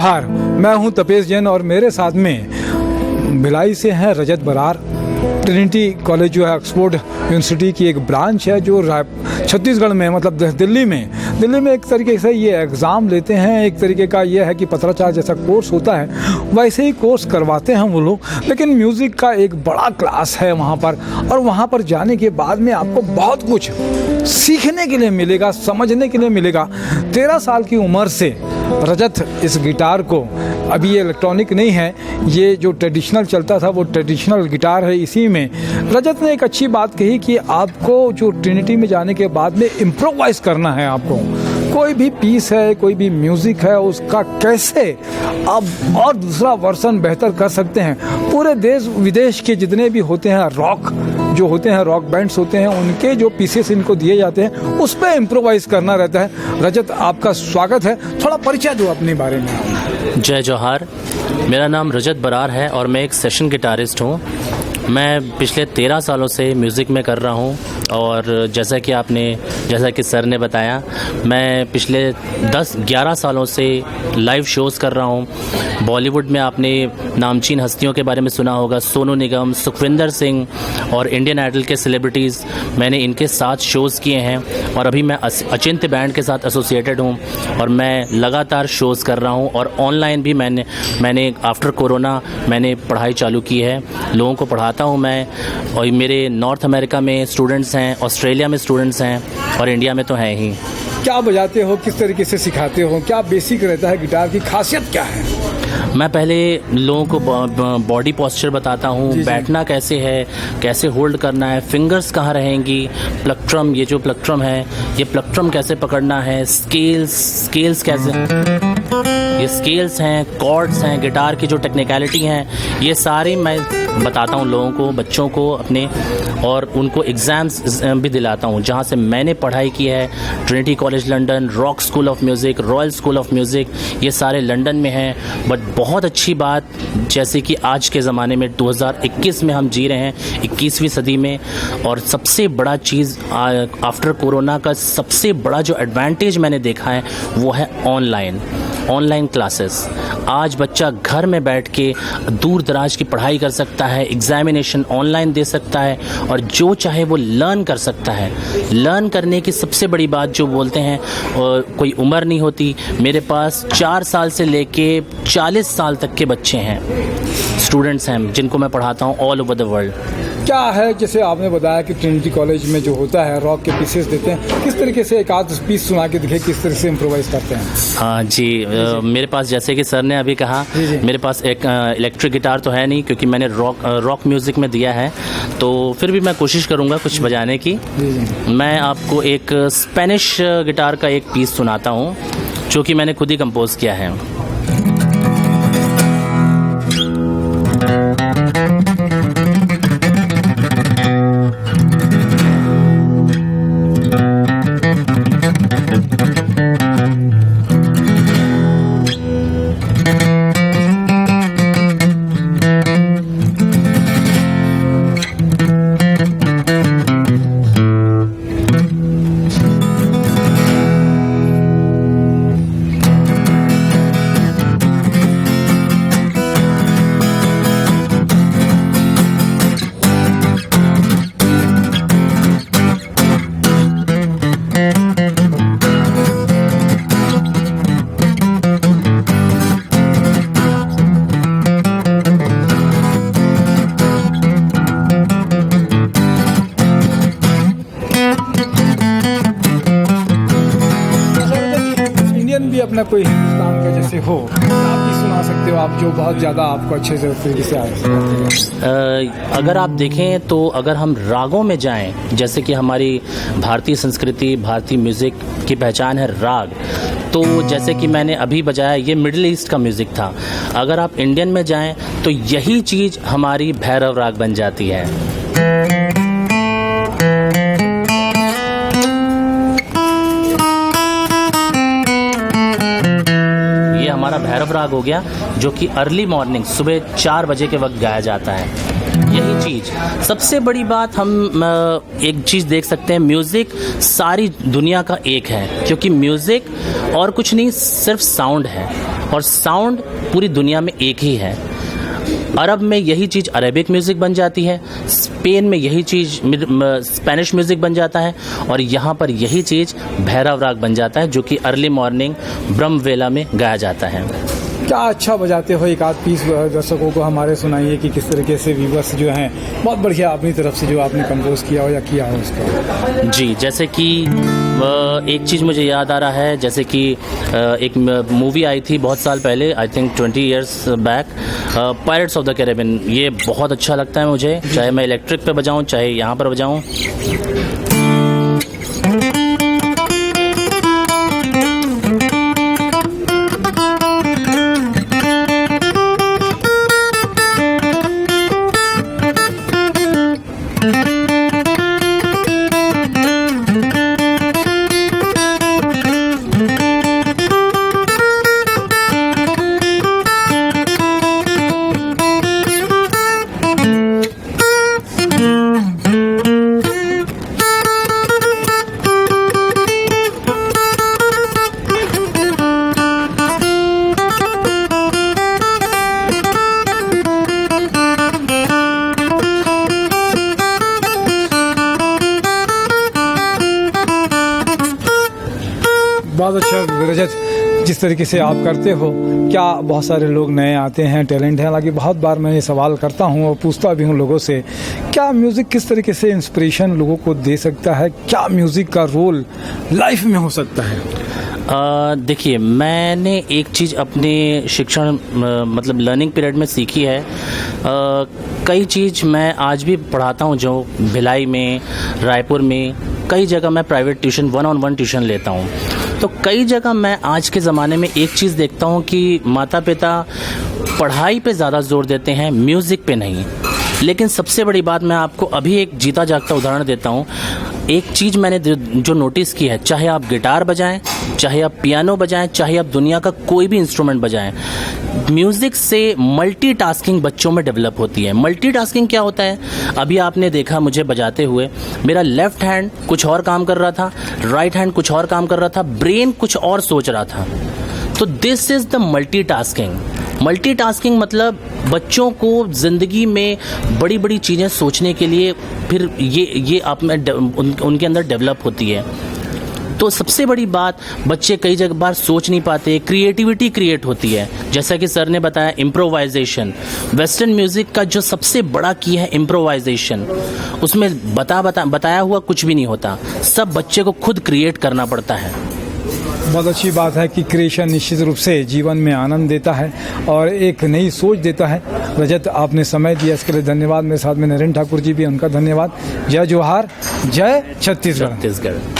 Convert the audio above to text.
हार मैं हूं तपेश जैन और मेरे साथ में भिलाई से हैं रजत बरार। ट्रिनिटी कॉलेज जो है ऑक्सफोर्ड यूनिवर्सिटी की एक ब्रांच है जो छत्तीसगढ़ में मतलब दिल्ली में एक तरीके से ये एग्ज़ाम लेते हैं। एक तरीके का ये है कि पत्राचार जैसा कोर्स होता है वैसे ही कोर्स करवाते हैं वो लोग, लेकिन म्यूज़िक का एक बड़ा क्लास है वहाँ पर। और वहाँ पर जाने के बाद में आपको बहुत कुछ सीखने के लिए मिलेगा, समझने के लिए मिलेगा। 13 साल की उम्र से रजत इस गिटार को, अभी ये इलेक्ट्रॉनिक नहीं है, ये जो ट्रेडिशनल चलता था वो ट्रेडिशनल गिटार है। इसी में रजत ने एक अच्छी बात कही कि आपको जो ट्रिनिटी में जाने के बाद में इम्प्रोवाइज़ करना है। आपको कोई भी पीस है, कोई भी म्यूज़िक है, उसका कैसे आप और दूसरा वर्सन बेहतर कर सकते हैं। पूरे देश विदेश के जितने भी होते हैं रॉक जो होते हैं, रॉक बैंड्स होते हैं, उनके जो पीसेस इनको दिए जाते हैं उस पर इम्प्रोवाइज़ करना रहता है। रजत, आपका स्वागत है, थोड़ा परिचय दो अपने बारे में। जय जोहार, मेरा नाम रजत बरार है और मैं एक सेशन गिटारिस्ट हूँ। मैं पिछले 13 सालों से म्यूज़िक में कर रहा हूँ और जैसा कि सर ने बताया, मैं पिछले 10-11 सालों से लाइव शोज़ कर रहा हूँ। बॉलीवुड में आपने नामचीन हस्तियों के बारे में सुना होगा, सोनू निगम, सुखविंदर सिंह और इंडियन आइडल के सेलिब्रिटीज़, मैंने इनके साथ शोज़ किए हैं। और अभी मैं अचिंत्य बैंड के साथ एसोसिएटेड हूँ और मैं लगातार शोज़ कर रहा हूँ। और ऑनलाइन भी मैंने आफ्टर कोरोना मैंने पढ़ाई चालू की है, लोगों को पढ़ाता हूँ मैं। और मेरे नॉर्थ अमेरिका में स्टूडेंट्स हैं, ऑस्ट्रेलिया में स्टूडेंट्स हैं और इंडिया में तो हैं ही। क्या बजाते हो, किस तरीके से सिखाते हो, क्या बेसिक रहता है गिटार की, खासियत क्या है? मैं पहले लोगों को बॉडी पोस्चर बताता हूँ, बैठना कैसे है, कैसे होल्ड करना है, फिंगर्स कहाँ रहेंगी, प्लक्ट्रम, ये जो प्लक्ट्रम है ये प्लक्ट्रम कैसे पकड़ना है, स्केल्स कैसे, ये स्केल्स हैं, कॉर्ड्स हैं, गिटार की जो टेक्निकलिटी हैं, ये सारी मैं बताता हूँ लोगों को, बच्चों को अपने, और उनको एग्ज़ाम्स भी दिलाता हूँ। जहाँ से मैंने पढ़ाई की है, Trinity college London, rock school of music, royal school of music, ये सारे लंदन में हैं। बट बहुत अच्छी बात, जैसे कि आज के ज़माने में 2021 में हम जी रहे हैं, 21वीं सदी में, और सबसे बड़ा चीज़ आफ्टर कोरोना का सबसे बड़ा जो एडवांटेज मैंने देखा है वो है ऑनलाइन क्लासेस। आज बच्चा घर में बैठ के दूर दराज की पढ़ाई कर सकता है, एग्जामिनेशन ऑनलाइन दे सकता है और जो चाहे वो लर्न कर सकता है। लर्न करने की सबसे बड़ी बात जो बोलते हैं, कोई उम्र नहीं होती। मेरे पास 4 साल से लेके 40 साल तक के बच्चे हैं, स्टूडेंट्स हैं, जिनको मैं पढ़ाता हूँ ऑल ओवर द वर्ल्ड। क्या है, जैसे आपने बताया कि ट्रिनिटी कॉलेज में जो होता है रॉक के पीसेस देते हैं, किस तरीके से एक आध पीस सुना के दिखे, किस तरह से इम्प्रोवाइज़ करते हैं? हाँ जी, मेरे पास, जैसे कि सर ने अभी कहा, मेरे पास एक इलेक्ट्रिक गिटार तो है नहीं क्योंकि मैंने रॉक म्यूज़िक में दिया है, तो फिर भी मैं कोशिश करूँगा कुछ बजाने की। मैं आपको एक स्पेनिश गिटार का एक पीस सुनाता हूँ जो कि मैंने खुद ही कंपोज किया है। अपना कोई हिंदुस्तान का जैसे हो, आप भी सुना सकते हो, आप जो बहुत ज़्यादा आपको अच्छे से तरीके से अगर आप देखें तो अगर हम रागों में जाएं, जैसे कि हमारी भारतीय संस्कृति, भारतीय म्यूज़िक की पहचान है राग, तो जैसे कि मैंने अभी बजाया ये मिडिल ईस्ट का म्यूज़िक था। अगर आप इंडियन में जाएं तो यही चीज़ हमारी भैरव राग बन जाती है। हमारा भैरव राग हो गया, जो कि अर्ली मॉर्निंग सुबह 4 बजे के वक्त गाया जाता है। यही चीज़ सबसे बड़ी बात, हम एक चीज़ देख सकते हैं, म्यूज़िक सारी दुनिया का एक है, क्योंकि म्यूज़िक और कुछ नहीं, सिर्फ साउंड है। और साउंड पूरी दुनिया में एक ही है। अरब में यही चीज़ अरेबिक म्यूज़िक बन जाती है, स्पेन में यही चीज़ स्पेनिश म्यूज़िक बन जाता है, और यहाँ पर यही चीज़ भैरव राग बन जाता है, जो कि अर्ली मॉर्निंग ब्रह्म वेला में गाया जाता है। क्या अच्छा बजाते हो, एक आध पीस दर्शकों को हमारे सुनाइए कि किस तरीके से व्यूवर्स जो हैं बहुत बढ़िया अपनी तरफ से जो आपने कंपोज किया हो या किया हो उसका। जी, जैसे कि एक चीज़ मुझे याद आ रहा है, जैसे कि एक मूवी आई थी बहुत साल पहले, I think 20 years back, pirates of the Caribbean. ये बहुत अच्छा लगता है मुझे, चाहे मैं इलेक्ट्रिक पे बजाऊं चाहे यहाँ पर बजाऊं। बहुत अच्छा रजत, जिस तरीके से आप करते हो, क्या बहुत सारे लोग नए आते हैं, टैलेंट है, हालांकि बहुत बार मैं ये सवाल करता हूँ और पूछता भी हूँ लोगों से, क्या म्यूज़िक किस तरीके से इंस्पिरेशन लोगों को दे सकता है, क्या म्यूज़िक का रोल लाइफ में हो सकता है? देखिए, मैंने एक चीज़ अपने शिक्षण मतलब लर्निंग पीरियड में सीखी है। कई चीज़ मैं आज भी पढ़ाता हूँ, जो भिलाई में, रायपुर में, कई जगह मैं प्राइवेट ट्यूशन 1-on-1 ट्यूशन लेता हूँ। तो कई जगह मैं आज के ज़माने में एक चीज़ देखता हूँ कि माता पिता पढ़ाई पे ज़्यादा जोर देते हैं, म्यूज़िक पे नहीं। लेकिन सबसे बड़ी बात, मैं आपको अभी एक जीता जागता उदाहरण देता हूँ। एक चीज़ मैंने जो नोटिस की है, चाहे आप गिटार बजाएं, चाहे आप पियानो बजाएं, चाहे आप दुनिया का कोई भी इंस्ट्रूमेंट बजाएं, म्यूज़िक से मल्टीटास्किंग बच्चों में डेवलप होती है। मल्टीटास्किंग क्या होता है? अभी आपने देखा मुझे बजाते हुए, मेरा लेफ्ट हैंड कुछ और काम कर रहा था, राइट हैंड कुछ और काम कर रहा था, ब्रेन कुछ और सोच रहा था। तो this is the multitasking. Multitasking मतलब बच्चों को ज़िंदगी में बड़ी बड़ी चीज़ें सोचने के लिए फिर ये आप में उनके अंदर डेवलप होती है। तो सबसे बड़ी बात, बच्चे कई जगह बार सोच नहीं पाते, क्रिएटिविटी क्रिएट होती है। जैसा कि सर ने बताया, इम्प्रोवाइजेशन, वेस्टर्न म्यूज़िक का जो सबसे बड़ा की है इम्प्रोवाइजेशन। उसमें बताया हुआ कुछ भी नहीं होता, सब बच्चे को खुद क्रिएट करना पड़ता है। बहुत अच्छी बात है कि क्रिएशन निश्चित रूप से जीवन में आनंद देता है और एक नई सोच देता है। रजत, आपने समय दिया, इसके लिए धन्यवाद। मेरे साथ में नरेंद्र ठाकुर जी भी, उनका धन्यवाद। जय जोहार, जय छत्तीसगढ़।